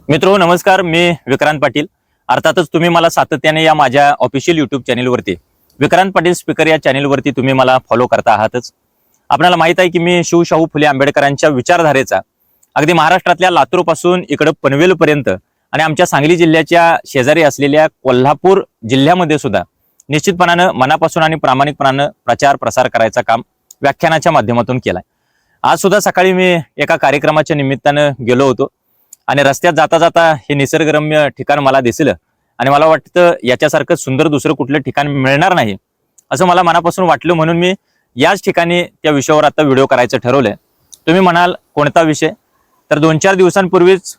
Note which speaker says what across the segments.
Speaker 1: मित्रो नमस्कार, मी विक्रांत पाटील। अर्थातच तुम्ही मला सातत्याने या माझ्या ऑफिशियल यूट्यूब चॅनलवरती विक्रांत पाटील स्पीकर या चॅनलवरती तुम्ही मला फॉलो करता आहातच। आपल्याला माहित आहे की मी शिवशाहू फुले आंबेडकरांच्या विचारधारेचा अगदी महाराष्ट्रातल्या लातूर पासून इकडे पनवेल पर्यंत आणि आमच्या सांगली जिल्ह्याच्या शेजारी असलेल्या कोल्हापूर जिल्ह्यामध्ये सुद्धा निश्चितपणाने मनापासून आणि प्रामाणिकपणाने प्रचार प्रसार करायचं काम व्याख्यानाच्या माध्यमातून केलाय। आज सुद्धा सकाळी मी एका कार्यक्रमाच्या निमित्ताने गेलो होतो आणि रस्त्यात जाता जाता हे निसर्गरम्य ठिकाण मला दिसलं आणि मला वाटतं याच्यासारखं सुंदर दुसरं कुठलं ठिकाण मिळणार नाही असं मला मनापासून वाटलं, म्हणून मी याच ठिकाणी त्या विषयावर आता व्हिडिओ करायचं ठरवलंय। तुम्ही म्हणाल कोणता विषय, तर 2-4 दिवसांपूर्वीच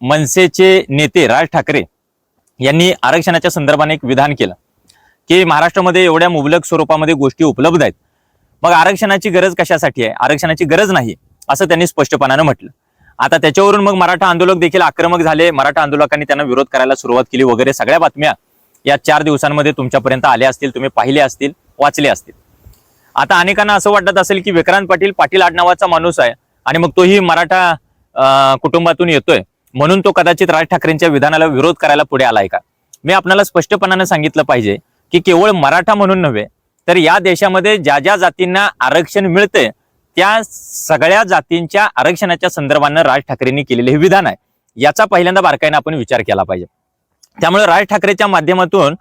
Speaker 1: मनसेचे नेते राज ठाकरे यांनी आरक्षणाच्या संदर्भाने एक विधान केलं की महाराष्ट्रामध्ये एवढ्या मुबलक स्वरूपामध्ये गोष्टी उपलब्ध आहेत, मग आरक्षणाची गरज कशासाठी आहे, आरक्षणाची गरज नाही असं त्यांनी स्पष्टपणाने म्हटलं। आता त्याच्यावरून मग मराठा आंदोलक देखील आक्रमक झाले, मराठा आंदोलकांनी त्यांना विरोध करायला सुरुवात केली वगैरे सगळ्या बातम्या या 4 दिवसांमध्ये तुमच्यापर्यंत आल्या असतील, तुम्ही पाहिले असतील, वाचले असतील। आता अनेकांना असं वाटत असेल की विक्रांत पाटील आडनावाचा माणूस आहे आणि मग तोही मराठा कुटुंबातून येतोय म्हणून तो कदाचित राज ठाकरेंच्या विधानाला विरोध करायला पुढे आलाय का। मी आपल्याला स्पष्टपणाने सांगितलं पाहिजे की केवळ मराठा म्हणून नव्हे तर या देशामध्ये ज्या ज्या जातींना आरक्षण मिळते त्या सगळ्या जातींच्या आरक्षणाच्या संदर्भाने राज ठाकरेंनी केलेले हे विधान आहे, याचा पहिल्यांदा बारकाईने आपण विचार केला पाहिजे। त्यामुळे राज ठाकरेच्या माध्यमातून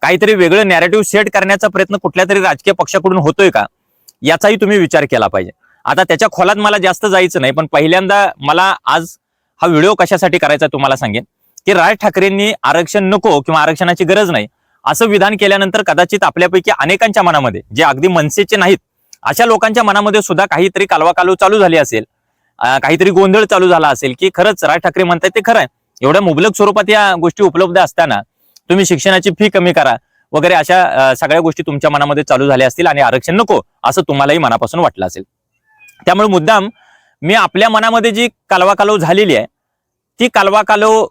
Speaker 1: काहीतरी वेगळं नॅरेटिव्ह सेट करण्याचा प्रयत्न कुठल्या तरी राजकीय पक्षाकडून होतोय का याचाही तुम्ही विचार केला पाहिजे। आता त्याच्या खोलात मला जास्त जायचं नाही, पण पहिल्यांदा मला आज हा व्हिडिओ कशासाठी करायचा तुम्हाला सांगेन की राज ठाकरेंनी आरक्षण नको किंवा आरक्षणाची गरज नाही असं विधान केल्यानंतर कदाचित आपल्यापैकी अनेकांच्या मनामध्ये, जे अगदी मनसेचे नाहीत अशा लोकांच्या मनामध्ये सुद्धा काहीतरी कालवाकालव चालू झाली असेल, काहीतरी गोंधळ चालू झाला असेल की खरंच राज ठाकरे म्हणतात ते खरं आहे, एवढ्या मुबलक स्वरूपात या गोष्टी उपलब्ध असताना तुम्ही शिक्षणाची फी कमी करा वगैरे अशा सगळ्या गोष्टी तुमच्या मनामध्ये चालू झाल्या असतील आणि आरक्षण नको असं तुम्हालाही मनापासून वाटलं असेल। त्यामुळे मुद्दाम मी आपल्या मनामध्ये जी कालवाकालव झालेली आहे ती कालवाकालव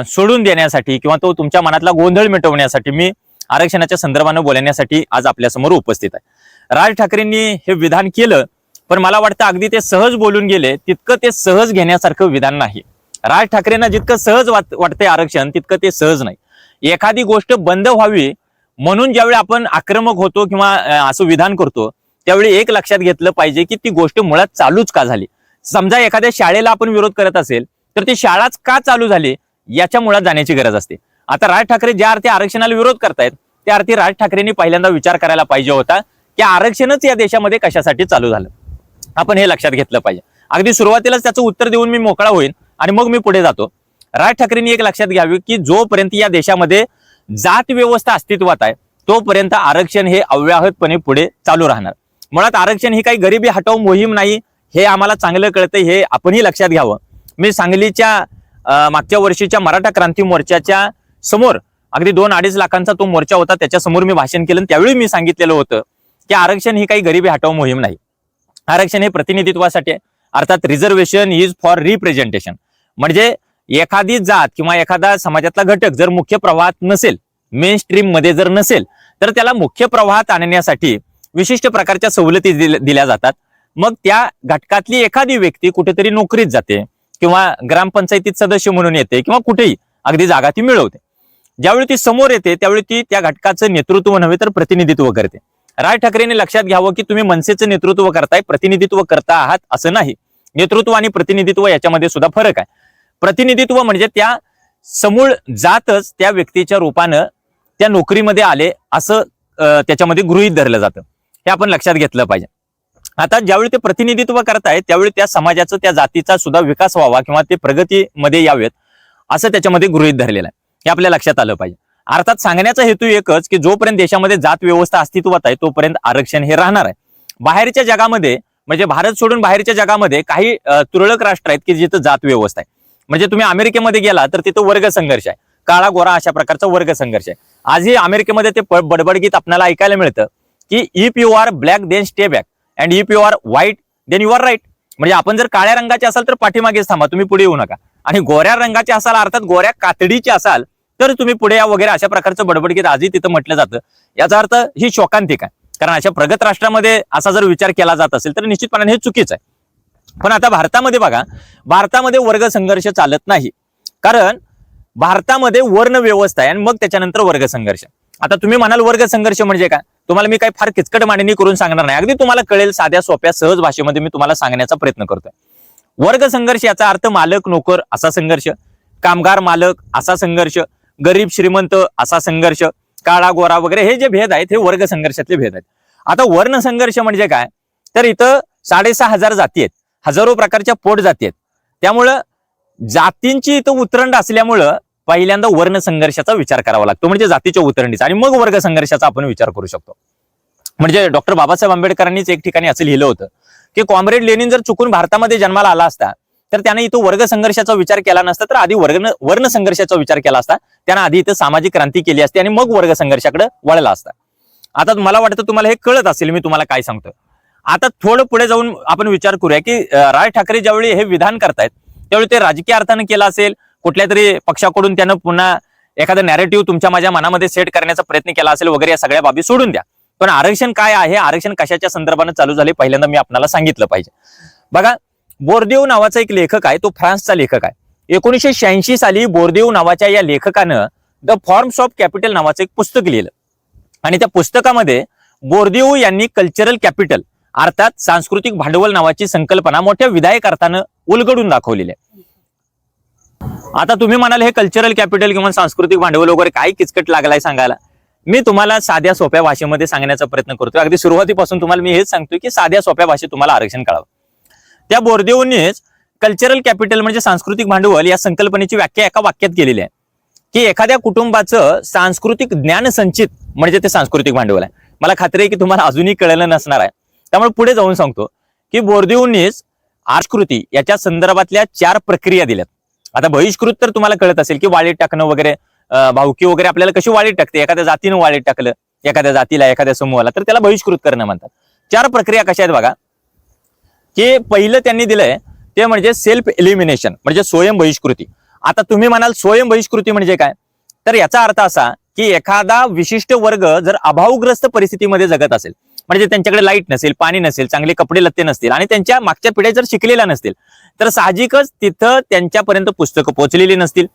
Speaker 1: सोडून देण्यासाठी किंवा तो तुमच्या मनातला गोंधळ मिटवण्यासाठी मी आरक्षणाच्या संदर्भाने बोलण्यासाठी आज आपल्यासमोर उपस्थित आहे। राज ठाकरेंनी हे विधान केलं, पण मला वाटतं अगदी ते सहज बोलून गेले, तितकं ते सहज घेण्यासारखं विधान नाही। राज ठाकरेंना जितकं सहज वाटतंय आरक्षण तितकं ते सहज नाही। एखादी गोष्ट बंद व्हावी म्हणून ज्यावेळी आपण आक्रमक होतो किंवा असं विधान करतो त्यावेळी एक लक्षात घेतलं पाहिजे की ती गोष्ट मुळात चालूच का झाली। समजा एखाद्या शाळेला आपण विरोध करत असेल तर ती शाळाच का चालू झाली याच्या मुळात जाण्याची गरज असते। आता राज ठाकरे ज्या अर्थी आरक्षणाला विरोध करतायत त्या अर्थी राज ठाकरेंनी पहिल्यांदा विचार करायला पाहिजे होता की आरक्षणच या देशामध्ये कशासाठी चालू झालं, आपण हे लक्षात घेतलं पाहिजे। अगदी सुरुवातीलाच त्याचं उत्तर देऊन मी मोकळा होईन आणि मग मी पुढे जातो। राज ठाकरेंनी एक लक्षात घ्यावी की जोपर्यंत या देशामध्ये जात व्यवस्था अस्तित्वात आहे तोपर्यंत आरक्षण हे अव्याहतपणे पुढे चालू राहणार। मुळात आरक्षण ही काही गरिबी हटव मोहीम नाही, हे आम्हाला चांगलं कळतं, हे आपणही लक्षात घ्यावं। मी सांगलीच्या मागच्या वर्षीच्या मराठा क्रांती मोर्चाच्या समोर अगदी 2-2.5 लाखांचा तो मोर्चा होता, त्याच्या समोर मी भाषण केलं, त्यावेळी मी सांगितलेलं होतं की आरक्षण ही काही गरिबी हटव मोहीम नाही, आरक्षण हे प्रतिनिधित्वासाठी आहे। अर्थात रिझर्वेशन इज फॉर रिप्रेझेंटेशन, म्हणजे एखादी जात किंवा एखादा समाजातला घटक जर मुख्य प्रवाहात नसेल, मेन स्ट्रीम मध्ये जर नसेल तर त्याला मुख्य प्रवाहात आणण्यासाठी विशिष्ट प्रकारच्या सवलती दिल्या जातात। मग त्या घटकातली एखादी व्यक्ती कुठेतरी नोकरीत जाते किंवा ग्रामपंचायतीत सदस्य म्हणून येते किंवा कुठेही अगदी जागा ती मिळवते। ज्यावेळी ती समोर येते त्यावेळी ती त्या घटकाचं नेतृत्व नव्हे तर प्रतिनिधित्व करते। राज ठाकरेंनी लक्षात घ्यावं की तुम्ही मनसेचं नेतृत्व करताय, प्रतिनिधित्व करता आहात असं नाही। नेतृत्व आणि प्रतिनिधित्व याच्यामध्ये सुद्धा फरक आहे। प्रतिनिधित्व म्हणजे त्या समूळ जातच त्या व्यक्तीच्या रूपानं त्या नोकरीमध्ये आले असं त्याच्यामध्ये गृहीत धरलं जातं, हे आपण लक्षात घेतलं पाहिजे। आता ज्यावेळी ते प्रतिनिधित्व करतायत त्यावेळी त्या समाजाचं, त्या जातीचा सुद्धा विकास व्हावा किंवा ते प्रगतीमध्ये यावेत असं त्याच्यामध्ये गृहीत धरलेलं आहे, हे आपल्या लक्षात आलं पाहिजे। अर्थात सांगण्याचा हेतू एकच की जोपर्यंत देशामध्ये जात व्यवस्था अस्तित्वात आहे तोपर्यंत आरक्षण हे राहणार आहे। बाहेरच्या जगामध्ये, म्हणजे भारत सोडून बाहेरच्या जगामध्ये काही तुरळक राष्ट्र आहेत की जिथं जात व्यवस्था आहे। म्हणजे तुम्ही अमेरिकेमध्ये गेला तर तिथं वर्ग संघर्ष आहे, काळा गोरा अशा प्रकारचा वर्ग संघर्ष आहे। आजही अमेरिकेमध्ये ते बडबडगीत आपल्याला ऐकायला मिळतं की if you are black then stay back and if you are white then you are right, म्हणजे आपण जर काळ्या रंगाचे असाल तर पाठीमागेच थांबा, तुम्ही पुढे येऊ नका, आणि गोऱ्या रंगाचे असाल अर्थात गोऱ्या कातडीचे असाल तर तुम्ही पुढे या वगैरे अशा प्रकारचं बडबडगीत आजही तिथं म्हटलं जातं। याचा अर्थ ही शोकांतिक आहे, कारण अशा प्रगत राष्ट्रामध्ये असा जर विचार केला जात असेल तर निश्चितपणे हे चुकीचं आहे। पण आता भारतामध्ये बघा, भारतामध्ये वर्ग संघर्ष चालत नाही। कारण भारतामध्ये वर्ण व्यवस्था आहे आणि मग त्याच्यानंतर वर्ग संघर्ष. आता तुम्ही म्हणाल वर्ग संघर्ष म्हणजे काय, तुम्हाला मी काही फार किचकट मांडणी करून सांगणार नाही, अगदी तुम्हाला कळेल साध्या सोप्या सहज भाषेमध्ये मी तुम्हाला सांगण्याचा प्रयत्न करतोय. वर्ग संघर्ष याचा अर्थ मालक नोकर असा संघर्ष, कामगार मालक असा संघर्ष, गरीब श्रीमंत असा संघर्ष, काळा गोरा वगैरे हे जे भेद आहेत हे वर्ग संघर्षातले भेद आहेत. आता वर्ण संघर्ष म्हणजे काय, तर इथं 6,500 जाती आहेत, हजारो प्रकारच्या पोट जाती आहेत. त्यामुळं जातींची इथं उतरंड असल्यामुळं पहिल्यांदा वर्ण संघर्षाचा विचार करावा लागतो, म्हणजे जातीच्या उतरंडीचा, आणि मग वर्ग संघर्षाचा आपण विचार करू शकतो. म्हणजे डॉक्टर बाबासाहेब आंबेडकरांनीच एक ठिकाणी असं लिहिलं होतं की कॉम्रेड लेनिन जर चुकून भारतामध्ये जन्माला आला असता तर त्याने इथं वर्ग संघर्षाचा विचार केला नसता, तर आधी वर्ण संघर्षाचा विचार केला असता. त्यानं आधी इथं सामाजिक क्रांती केली असती आणि मग वर्ग संघर्षाकडे वळला असता. आता मला वाटतं तुम्हाला हे कळत असेल मी तुम्हाला काय सांगतोय. आता थोडं पुढे जाऊन आपण विचार करूया की राज ठाकरे ज्यावेळी हे विधान करतायत त्यावेळी ते राजकीय अर्थानं केलं असेल, कुठल्या तरी पक्षाकडून त्यानं पुन्हा एखादं नॅरेटिव्ह तुमच्या माझ्या मनामध्ये सेट करण्याचा प्रयत्न केला असेल वगैरे, या सगळ्या बाबी सोडून द्या. पण आरक्षण काय आहे, आरक्षण कशाच्या संदर्भाने चालू झाले पहिल्यांदा मी आपल्याला सांगितलं पाहिजे. बघा, बोर्देव नावाचा एक लेखक आहे, तो फ्रान्सचा लेखक आहे. 1986 साली बोर्देव नावाच्या या लेखकानं द फॉर्म्स ऑफ कॅपिटल नावाचं एक पुस्तक लिहिलं आणि त्या पुस्तकामध्ये बोर्देव यांनी कल्चरल कॅपिटल अर्थात सांस्कृतिक भांडवल नावाची संकल्पना मोठ्या विधायक अर्थानं उलगडून दाखवलेली आहे. आता तुम्ही म्हणाल हे कल्चरल कॅपिटल किंवा सांस्कृतिक भांडवल वगैरे काय किचकट लागलाय सांगायला. मी तुम्हाला साध्या सोप्या भाषेमध्ये सांगण्याचा प्रयत्न करतोय. अगदी सुरुवातीपासून तुम्हाला मी हेच सांगतोय की साध्या सोप्या भाषेत तुम्हाला आरक्षण कळावं. त्या बोर्देवनेच कल्चरल कॅपिटल म्हणजे सांस्कृतिक भांडवल या संकल्पनेची व्याख्या एका वाक्यात केलेली आहे की एखाद्या कुटुंबाचं सांस्कृतिक ज्ञान संचित म्हणजे ते सांस्कृतिक भांडवल आहे. मला खात्री आहे की तुम्हाला अजूनही कळलं नसणार आहे, त्यामुळे पुढे जाऊन सांगतो की बोर्देवनेच आर्षकृती याच्या संदर्भातल्या 4 प्रक्रिया दिल्यात. आता बहिष्कृत तर तुम्हाला कळत असेल की वाळीत टाकणं वगैरे, भावकी वगैरे आपल्याला कशी वाळीत टाकते, एखाद्या जातीनं वाळीत टाकलं एखाद्या जातीला एखाद्या समूहाला तर त्याला बहिष्कृत करणं म्हणतात. 4 प्रक्रिया कशा आहेत बघा, की पहिलं त्यांनी दिलंय ते म्हणजे सेल्फ एलिमिनेशन म्हणजे स्वयं बहिष्कृती. आता तुम्ही म्हणाल स्वयं बहिष्कृती म्हणजे काय, तर याचा अर्थ असा की एखादा विशिष्ट वर्ग जर अभावग्रस्त परिस्थितीमध्ये जगत असेल, म्हणजे त्यांच्याकडे लाईट नसेल, पाणी नसेल, चांगले कपडे लत्ते नसतील आणि त्यांच्या मागच्या पिढ्या जर शिकलेल्या नसतील तर साहजिकच तिथं त्यांच्यापर्यंत पुस्तकं पोहोचलेली नसतील.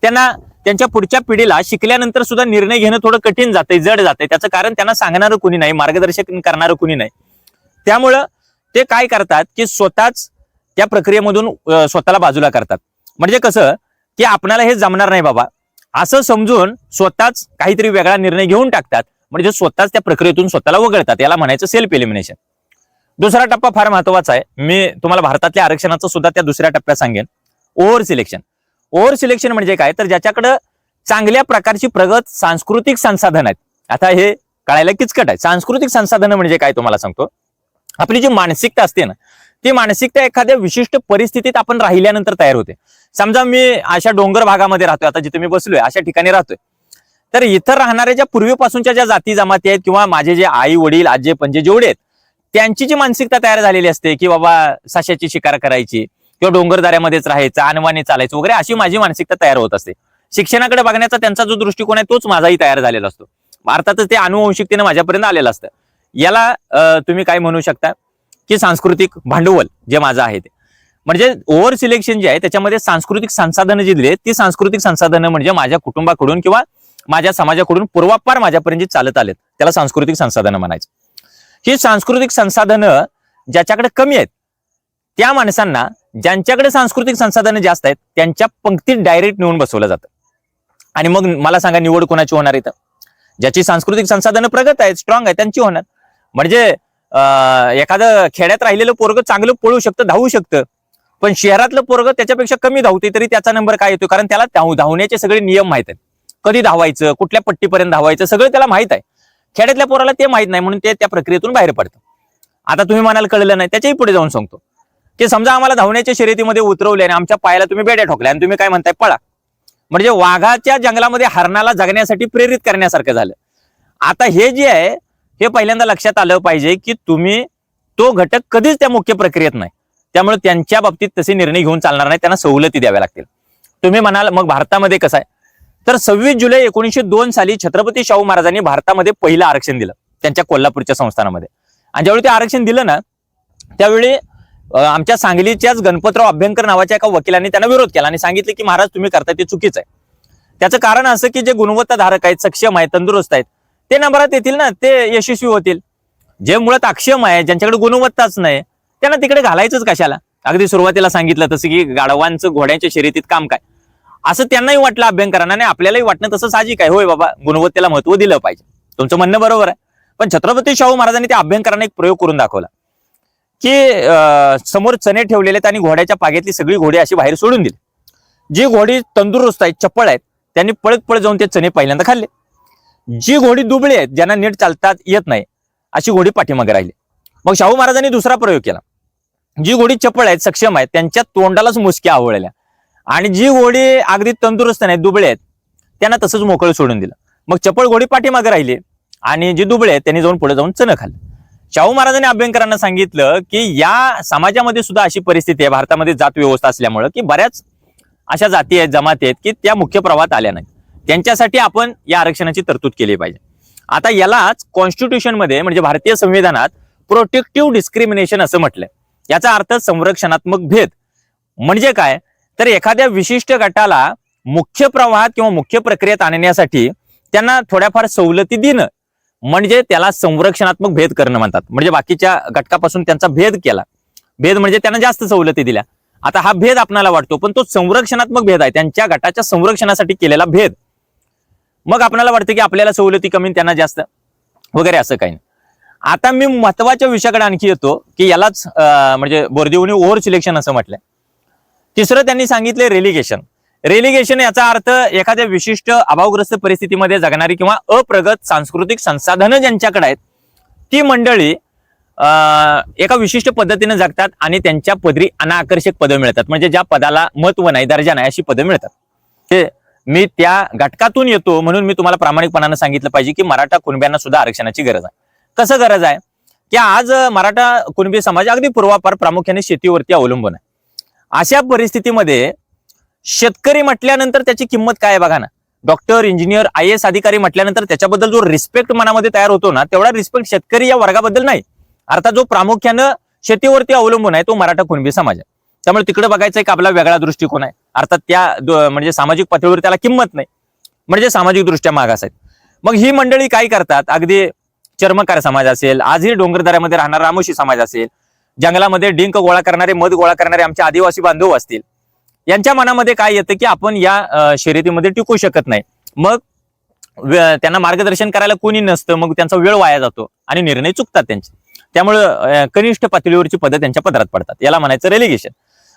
Speaker 1: त्यांना त्यांच्या पुढच्या पिढीला शिकल्यानंतर सुद्धा निर्णय घेणं थोडं कठीण जाते, जड जाते. त्याचं कारण त्यांना सांगणारं कुणी नाही, मार्गदर्शन करणारं कुणी नाही. त्यामुळं ते काय करतात की स्वतःच त्या प्रक्रियेमधून स्वतःला बाजूला करतात. म्हणजे कसं की आपणाला हे जमणार नाही बाबा असं समजून स्वतःच काहीतरी वेगळा निर्णय घेऊन टाकतात, म्हणजे स्वतःच त्या प्रक्रियेतून स्वतःला वगळतात. याला म्हणायचं सेल्फ एलिमिनेशन. दुसरा टप्पा फार महत्वाचा आहे, मी तुम्हाला भारतातल्या आरक्षणाचं सुद्धा त्या दुसऱ्या टप्प्यात सांगेन. Over selection. ओव्हर सिलेक्शन म्हणजे काय, तर ज्याच्याकडे चांगल्या प्रकारची प्रगत सांस्कृतिक संसाधन आहेत. आता हे कळायला किचकट आहे. सांस्कृतिक संसाधन म्हणजे काय तुम्हाला सांगतो. आपली जी मानसिकता असते ना, ती मानसिकता एखाद्या विशिष्ट परिस्थितीत आपण राहिल्यानंतर तयार होते. समजा मी अशा डोंगर भागामध्ये राहतोय, आता जिथे मी बसलोय अशा ठिकाणी राहतोय, तर इथं राहणाऱ्या ज्या पूर्वीपासूनच्या ज्या जाती जमाती आहेत किंवा माझे जे आई वडील आजे पंजे जेवढे आहेत त्यांची जी मानसिकता तयार झालेली असते की बाबा सशाची शिकार करायची किंवा डोंगरदऱ्यामध्येच राहायचं, अनवाणी चालायचं वगैरे, अशी माझी मानसिकता तयार होत असते. शिक्षणाकडे बघण्याचा त्यांचा जो दृष्टिकोन आहे तोच माझाही तयार झालेला असतो. अर्थातच ते अनुवंशिकतेने माझ्यापर्यंत आलेलं असतं. याला तुम्ही काय म्हणू शकता की सांस्कृतिक भांडवल जे माझं आहे ते. म्हणजे ओव्हर सिलेक्शन जे आहे त्याच्यामध्ये सांस्कृतिक संसाधनं जी दिली ती सांस्कृतिक संसाधनं म्हणजे माझ्या कुटुंबाकडून किंवा माझ्या समाजाकडून पूर्वापार माझ्यापर्यंत चालत आलेत, त्याला सांस्कृतिक संसाधनं म्हणायचं. ही सांस्कृतिक संसाधनं ज्याच्याकडे कमी आहेत त्या माणसांना ज्यांच्याकडे सांस्कृतिक संसाधनं जास्त आहेत त्यांच्या पंक्तीत डायरेक्ट नेऊन बसवलं जातं. आणि मग मला सांगा निवड कोणाची होणार इथं, ज्याची सांस्कृतिक संसाधनं प्रगत आहेत, स्ट्रॉंग आहेत त्यांची होणार. म्हणजे एखादं खेड्यात राहिलेलं पोरग चांगलं पळू शकतं, धावू शकतं, पण शहरातलं पोरग त्याच्यापेक्षा कमी धावते तरी त्याचा नंबर काय येतो, कारण त्याला धावण्याचे सगळे नियम माहित आहेत. कधी धावायचं, कुठल्या पट्टीपर्यंत धावायचं सगळं त्याला माहित आहे. खेड्यातल्या पोराला ते माहित नाही म्हणून ते त्या प्रक्रियेतून बाहेर पडतं. आता तुम्ही म्हणाल कळलं नाही, त्याच्याही पुढे जाऊन सांगतो की समजा आम्हाला धावण्याच्या शर्यतीमध्ये उतरवले आणि आमच्या पायाला तुम्ही बेड्या ठोकल्या आणि तुम्ही काय म्हणताय पळा, म्हणजे वाघाच्या जंगलामध्ये हरणाला जगण्यासाठी प्रेरित करण्यासारखं झालं. आता हे जे आहे हे पहिल्यांदा लक्षात आलं पाहिजे की तुम्ही तो घटक कधीच त्या मुख्य प्रक्रियेत नाही, त्यामुळे त्यांच्या बाबतीत तसे निर्णय घेऊन चालणार नाही, त्यांना सवलती द्याव्या लागतील. तुम्ही म्हणाल मग भारतामध्ये कसं आहे, तर 26 जुलै 1902 साली छत्रपती शाहू महाराजांनी भारतामध्ये पहिलं आरक्षण दिलं त्यांच्या कोल्हापूरच्या संस्थानामध्ये. आणि ज्यावेळी ते आरक्षण दिलं ना त्यावेळी आमच्या सांगलीच्याच गणपतराव अभ्यंकर नावाच्या एका वकिलांनी त्यांना विरोध केला आणि सांगितले की महाराज तुम्ही करताय ते चुकीचं आहे. त्याचं कारण असं की जे गुणवत्ताधारक आहेत, सक्षम आहेत, तंदुरुस्त आहेत ते नंबरात येतील ना, ते यशस्वी होतील. जे मुळात अक्षम आहे, ज्यांच्याकडे गुणवत्ताच नाही, त्यांना तिकडे घालायचंच कशाला. अगदी सुरुवातीला सांगितलं तसं की गाढवांचं घोड्यांच्या शर्यतीत काम काय, असं त्यांनाही वाटलं अभ्यंकरांना आणि आपल्यालाही वाटणं तसं साहजिक आहे. होय बाबा, गुणवत्तेला महत्व दिलं पाहिजे, तुमचं म्हणणं बरोबर आहे. पण छत्रपती शाहू महाराजांनी त्या अभ्यंकरांना एक प्रयोग करून दाखवला की समोर चणे ठेवलेले आहेत आणि घोड्याच्या पाग्यातली सगळी घोडी अशी बाहेर सोडून दिली. जी घोडी तंदुरुस्त आहेत, चप्पळ आहेत, त्यांनी पळत पळत जाऊन ते चणे पहिल्यांदा खाल्ले. जी घोडी दुबळी आहेत, ज्यांना नीट चालता येत नाही, अशी घोडी पाठीमागे राहिली. मग शाहू महाराजांनी दुसरा प्रयोग केला. जी घोडी चप्पळ आहेत, सक्षम आहेत, त्यांच्या तोंडालाच मुसक्या आवळल्या आणि जी घोडी अगदी तंदुरुस्त नाही, दुबळे आहेत, त्यांना तसंच मोकळं सोडून दिलं. मग चप्पळ घोडी पाठीमागे राहिली आणि जी दुबळे आहेत त्यांनी जाऊन पुढे जाऊन चणं खाल्लं. शाहू महाराजांनी अभ्यंकरांना सांगितलं की या समाजामध्ये सुद्धा अशी परिस्थिती आहे, भारतामध्ये जात व्यवस्था असल्यामुळं, की बऱ्याच अशा जाती आहेत, जमाती आहेत की त्या मुख्य प्रवाहात आल्या नाहीत. त्यांच्यासाठी आपण या आरक्षणाची तरतूद केली पाहिजे. आता यालाच कॉन्स्टिट्यूशन मध्ये म्हणजे भारतीय संविधानात प्रोटेक्टिव्ह डिस्क्रिमिनेशन असं म्हटलंय. याचा अर्थ संरक्षणात्मक भेद. म्हणजे काय, तर एखाद्या विशिष्ट गटाला मुख्य प्रवाहात किंवा मुख्य प्रक्रियेत आणण्यासाठी त्यांना थोड्याफार सवलती देणं म्हणजे त्याला संरक्षणात्मक भेद करणं म्हणतात. म्हणजे बाकीच्या घटकापासून त्यांचा भेद केला, भेद म्हणजे त्यांना जास्त सवलती दिल्या. आता हा भेद आपल्याला वाटतो, पण तो संरक्षणात्मक भेद आहे, त्यांच्या गटाच्या संरक्षणासाठी केलेला भेद. मग आपल्याला वाटतं की आपल्याला सवलती कमी त्यांना जास्त वगैरे, असं काही नाही. आता मी महत्वाच्या विषयाकडे आणखी येतो की यालाच म्हणजे बोर्दीवनी ओव्हर सिलेक्शन असं म्हटलंय. तिसरं त्यांनी सांगितले रेलिगेशन. रेलिगेशन याचा अर्थ एखाद्या विशिष्ट अभावग्रस्त परिस्थितीमध्ये जगणारी किंवा अप्रगत सांस्कृतिक संसाधनं ज्यांच्याकडे आहेत ती मंडळी एका विशिष्ट पद्धतीने जगतात आणि त्यांच्या पदरी अनाकर्षक पदं मिळतात. म्हणजे ज्या पदाला महत्व नाही, दर्जा नाही, अशी पदं मिळतात. ते मी त्या घटकातून येतो म्हणून मी तुम्हाला प्रामाणिकपणाने सांगितलं पाहिजे की मराठा कुणब्यांना सुद्धा आरक्षणाची गरज आहे. कसं गरज आहे की आज मराठा कुणबी समाज अगदी पूर्वापार प्रामुख्याने शेतीवरती अवलंबून आहे. अशा परिस्थितीमध्ये शेतकरी म्हटल्यानंतर त्याची किंमत काय आहे बघा ना. डॉक्टर, इंजिनियर, IAS अधिकारी म्हटल्यानंतर त्याच्याबद्दल जो रिस्पेक्ट मनामध्ये तयार होतो ना, तेवढा रिस्पेक्ट शेतकरी या वर्गाबद्दल नाही. अर्थात जो प्रामुख्यानं शेतीवरती अवलंबून आहे तो मराठा कुणबी समाज आहे. त्यामुळे तिकडे बघायचं एक आपला वेगळा दृष्टिकोन आहे. अर्थात त्या म्हणजे सामाजिक पातळीवर त्याला किंमत नाही, म्हणजे सामाजिक दृष्ट्या मागास आहेत. मग ही मंडळी काय करतात, अगदी चर्मकार समाज असेल, आजही डोंगरदऱ्यामध्ये राहणारा रामोशी समाज असेल, जंगलामध्ये डिंक गोळा करणारे, मध गोळा करणारे आमचे आदिवासी बांधव असतील, यांच्या मनामध्ये काय येतं की आपण या शर्यतीमध्ये टिकू शकत नाही. मग त्यांना मार्गदर्शन करायला कोणी नसतं, मग त्यांचा वेळ वाया जातो आणि निर्णय चुकतात त्यांचे. त्यामुळे कनिष्ठ पातळीवरची पदं त्यांच्या पदरात पडतात. याला म्हणायचं रेलिगेशन.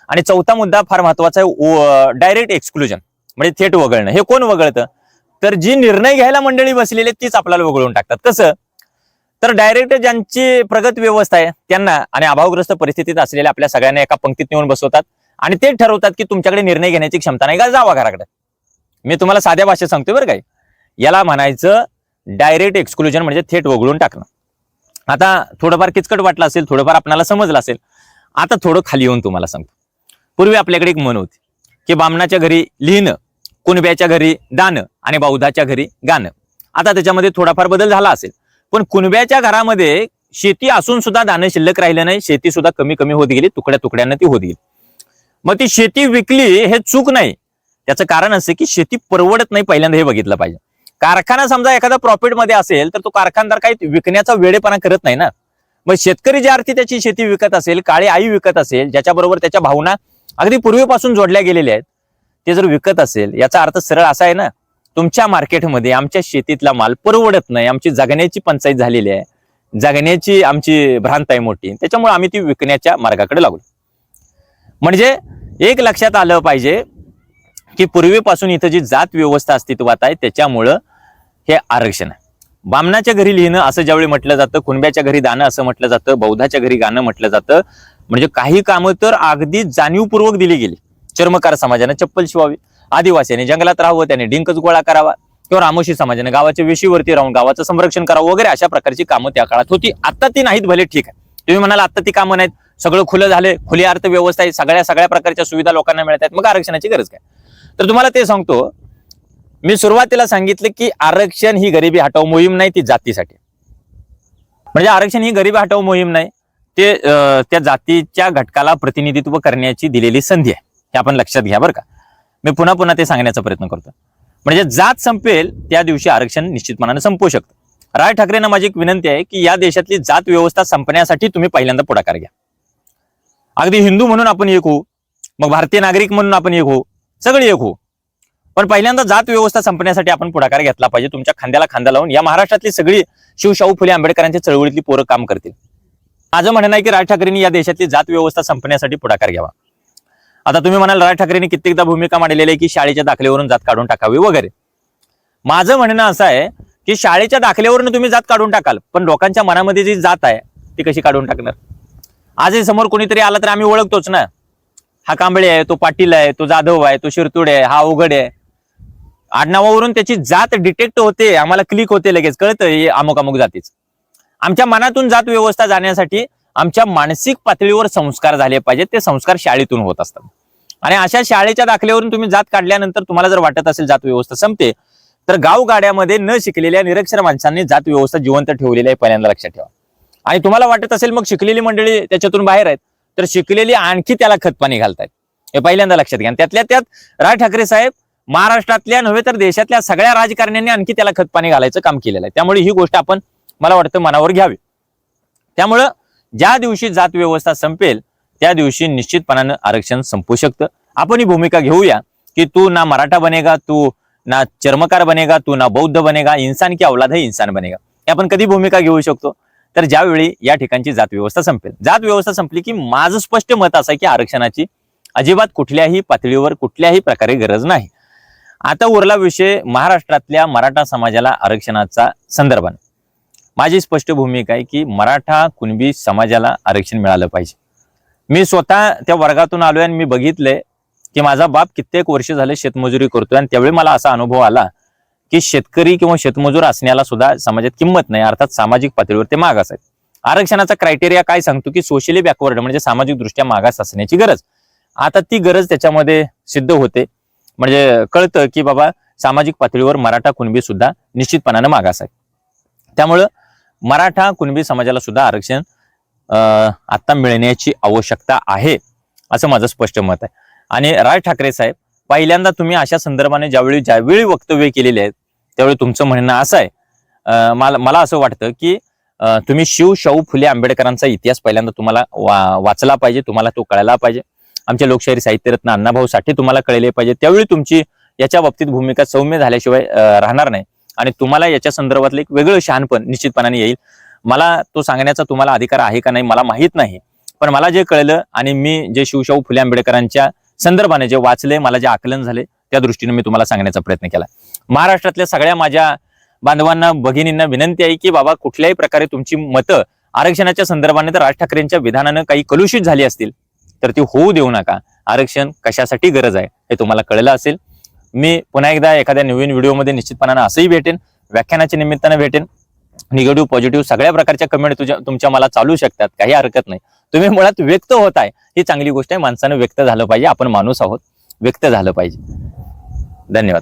Speaker 1: आणि चौथा मुद्दा फार महत्वाचा आहे, डायरेक्ट एक्सक्लुजन म्हणजे थेट वगळणं. हे कोण वगळतं, तर जी निर्णय घ्यायला मंडळी बसलेली तीच आपल्याला वगळून टाकतात. कसं, तर डायरेक्ट ज्यांची प्रगत व्यवस्था आहे त्यांना आणि अभावग्रस्त परिस्थितीत असलेल्या आपल्या सगळ्यांना एका पंक्तीत नेऊन बसवतात आणि ते ठरवतात की तुमच्याकडे निर्णय घेण्याची क्षमता नाही का, जावा घराकडे. मी तुम्हाला साध्या भाषेत सांगतोय बरं काय. याला म्हणायचं डायरेक्ट एक्सक्लुजन म्हणजे थेट वगळून टाकणं. आता थोडंफार किचकट वाटलं असेल, थोडंफार आपल्याला समजलं असेल. आता थोडं खाली येऊन तुम्हाला सांगतो. पूर्वी आपल्याकडे एक म्हण होती की बामणाच्या घरी लिहिणं, कुणब्याच्या घरी दाणं आणि बौद्धाच्या घरी गाणं. आता त्याच्यामध्ये थोडाफार बदल झाला असेल, पण कुणब्याच्या घरामध्ये शेती असून सुद्धा दाणं शिल्लक राहिलं नाही. शेती सुद्धा कमी कमी होत गेली, तुकड्या तुकड्यांना ती होत गेली. मग ती शेती विकली हे चूक नाही. त्याचं कारण असं की शेती परवडत नाही, पहिल्यांदा हे बघितलं पाहिजे. कारखाना समजा एखादा प्रॉफिट मध्ये असेल तर तो कारखानदार काही विकण्याचा वेळेपणा करत नाही ना. मग शेतकरी ज्या अर्थी त्याची शेती विकत असेल, काळी आई विकत असेल, ज्याच्याबरोबर त्याच्या भावना अगदी पूर्वीपासून जोडल्या गेलेल्या आहेत, ते जर विकत असेल, याचा अर्थ सरळ असा आहे ना, तुमच्या मार्केटमध्ये आमच्या शेतीतला माल परवडत नाही, आमची जगण्याची पंचायत झालेली आहे, जगण्याची आमची भ्रांत आहे मोठी, त्याच्यामुळे आम्ही ती विकण्याच्या मार्गाकडे लागलो. म्हणजे एक लक्षात आलं पाहिजे की पूर्वीपासून इथं जी जात व्यवस्था अस्तित्वात आहे त्याच्यामुळं हे आरक्षण आहे. बामणाच्या घरी लिहिणं असं ज्यावेळी म्हटलं जातं, कुणब्याच्या घरी दाणं असं म्हटलं जातं, बौद्धाच्या घरी गाणं म्हटलं जातं. म्हणजे काही कामं तर अगदी जाणीवपूर्वक दिली गेली. चर्मकार समाजाने चप्पल शिवावी, आदिवासीने जंगलात राहावं, त्याने डिंकच गोळा करावा, किंवा रामोशी समाजाने गावाच्या वेशीवरती राहून गावाचं संरक्षण करावं वगैरे, अशा प्रकारची कामं त्या काळात होती. आता ती नाहीत, भले ठीक आहे. तुम्ही म्हणाल आता ती कामं नाहीत, सगळं खुलं झाले, खुली अर्थव्यवस्था आहे, सगळ्या प्रकारच्या सुविधा लोकांना मिळत आहेत, मग आरक्षणाची गरज काय. तर तुम्हाला ते सांगतो, मी सुरुवातीला सांगितलं की आरक्षण ही गरिबी हटाव मोहीम नाही, ती जातीसाठी. म्हणजे आरक्षण ही गरिबी हटाव मोहीम नाही, त्या जातीच्या घटकाला प्रतिनिधित्व करण्याची दिलेली संधी आहे, हे आपण लक्षात घ्या बरं का. मी पुन्हा पुन्हा ते सांगण्याचा प्रयत्न करतो. म्हणजे जात संपेल त्या दिवशी आरक्षण निश्चितपणाने संपू शकतं. राज ठाकरेंना माझी एक विनंती आहे की या देशातली जात व्यवस्था संपण्यासाठी तुम्ही पहिल्यांदा पुढाकार घ्या. अगदी हिंदू म्हणून आपण एक होऊ, मग भारतीय नागरिक म्हणून आपण एक होऊ, सगळे एक होऊ, पण पहिल्यांदा जात व्यवस्था संपण्यासाठी आपण पुढाकार घेतला पाहिजे. तुमच्या खांद्याला खांदा लावून या महाराष्ट्रातली सगळी शिवशाहू फुले आंबेडकरांच्या चळवळीतली पोरं काम करतील. माझं म्हणणं आहे की राज ठाकरेंनी या देशातली जात व्यवस्था संपण्यासाठी पुढाकार घ्यावा. आता तुम्ही म्हणाल राज ठाकरेंनी कित्येकदा भूमिका मांडलेली आहे की शाळेच्या दाखल्यावरून जात काढून टाकावी वगैरे. माझं म्हणणं असं आहे की शाळेच्या दाखल्यावरून तुम्ही जात काढून टाकाल, पण लोकांच्या मनामध्ये जी जात आहे ती कशी काढून टाकणार? आजही समोर कोणीतरी आला तर आम्ही ओळखतोच ना. हा कांबळे आहे, तो पाटील आहे, तो जाधव आहे, तो शिरतुडे आहे, हा अवघड आहे. आडनावावरून त्याची जात डिटेक्ट होते, आम्हाला क्लिक होते, लगेच कळतं हे अमुक अमुक जातीच. आमच्या मनातून जात व्यवस्था जाण्यासाठी आमच्या मानसिक पातळीवर संस्कार झाले पाहिजेत. ते संस्कार शाळेतून होत असतात. आणि अशा शाळेच्या दाखल्यावरून तुम्ही जात काढल्यानंतर तुम्हाला जर वाटत असेल जात व्यवस्था संपते, तर गावगाड्यामध्ये न शिकलेल्या निरक्षर माणसांनी जात व्यवस्था जिवंत ठेवलेली आहे, पहिल्यांदा लक्षात ठेवा. आणि तुम्हाला वाटत असेल मग शिकलेली मंडळी त्याच्यातून बाहेर आहेत, तर शिकलेली आणखी त्याला खतपाणी घालतायत, हे पहिल्यांदा लक्षात घ्या. त्यातल्या त्यात राज ठाकरे साहेब महाराष्ट्रातल्या नव्हे तर देशातल्या सगळ्या राजकारण्यांनी आणखी त्याला खतपाणी घालायचं काम केलेलं आहे. त्यामुळे ही गोष्ट आपण मला वाटतं मनावर घ्यावी. त्यामुळं ज्या दिवशी जात व्यवस्था संपेल त्या दिवशी निश्चितपणानं आरक्षण संपू शकतं. आपण ही भूमिका घेऊया की तू ना मराठा बनेगा, तू ना चर्मकार बनेगा, तू ना बौद्ध बनेगा, इंसान की औलाद है इंसान बनेगा. हे आपण कधी भूमिका घेऊ शकतो? तर ज्यावेळी या ठिकाणची जात व्यवस्था संपेल. जात व्यवस्था संपली की माझं स्पष्ट मत असं आहे की आरक्षणाची अजिबात कुठल्याही पातळीवर कुठल्याही प्रकारे गरज नाही. आता उरला विषय महाराष्ट्रातल्या मराठा समाजाला आरक्षणाचा संदर्भाने. माझी स्पष्ट भूमिका आहे की मराठा कुणबी समाजाला आरक्षण मिळालं पाहिजे. मी स्वतः त्या वर्गातून आलोय आणि मी बघितलंय की माझा बाप कित्येक वर्ष झाले शेतमजुरी करतोय, आणि त्यावेळी मला असा अनुभव आला की शेतकरी किंवा शेतमजूर असण्याला सुद्धा समाजात किंमत नाही, अर्थात सामाजिक पातळीवर ते मागास आहेत. आरक्षणाचा क्रायटेरिया काय सांगतो की सोशली बॅकवर्ड म्हणजे सामाजिक दृष्ट्या मागास असण्याची गरज. आता ती गरज त्याच्यामध्ये सिद्ध होते. म्हणजे कळतं की बाबा सामाजिक पातळीवर मराठा कुणबी सुद्धा निश्चितपणाने मागास आहे. त्यामुळं मराठा कुणबी समाजाला सुद्धा आरक्षण आता मिळण्याची आवश्यकता आहे, असं माझं स्पष्ट मत आहे. आणि राज ठाकरे साहेब पहिल्यांदा तुम्ही अशा संदर्भाने ज्यावेळी वक्तव्य केलेले आहेत त्यावेळी तुमचं म्हणणं असं आहे, मला असं वाटतं की तुम्ही शिवशाहू फुले आंबेडकरांचा इतिहास पहिल्यांदा तुम्हाला वाचला पाहिजे, तुम्हाला तो कळायला पाहिजे. आमच्या लोकशाहीर साहित्यरत्न अण्णाभाऊ साठे तुम्हाला कळले पाहिजे. त्यावेळी तुमची याच्या बाबतीत भूमिका सौम्य झाल्याशिवाय राहणार नाही, आणि तुम्हाला याच्या संदर्भातलं एक वेगळं शहाणपण निश्चितपणाने येईल. मला तो सांगण्याचा तुम्हाला अधिकार आहे का नाही मला माहित नाही, पण मला जे कळलं आणि मी जे शिवशाहू फुले आंबेडकरांच्या संदर्भाने जे वाचले, मला जे आकलन झाले त्या दृष्टीने मी तुम्हाला सांगण्याचा प्रयत्न केला. महाराष्ट्रातल्या सगळ्या माझ्या बांधवांना भगिनींना विनंती आहे की बाबा कुठल्याही प्रकारे तुमची मतं आरक्षणाच्या संदर्भाने तर राज ठाकरेंच्या विधानानं काही कलुषित झाली असतील तर ती होऊ देऊ नका. आरक्षण कशासाठी गरज आहे हे तुम्हाला कळलं असेल. मी पुन्हा एकदा एखाद्या नवीन व्हिडिओमध्ये निश्चितपणाने असंही भेटेन, व्याख्यानाच्या निमित्तानं भेटेन. निगेटिव्ह पॉझिटिव्ह सगळ्या प्रकारच्या कमेंट तुमच्या मला चालू शकतात, काही हरकत नाही. तुम्ही मुळात व्यक्त होताय ही चांगली गोष्ट आहे. माणसानं व्यक्त झालं पाहिजे, आपण माणूस आहोत, व्यक्त झालं पाहिजे. धन्यवाद.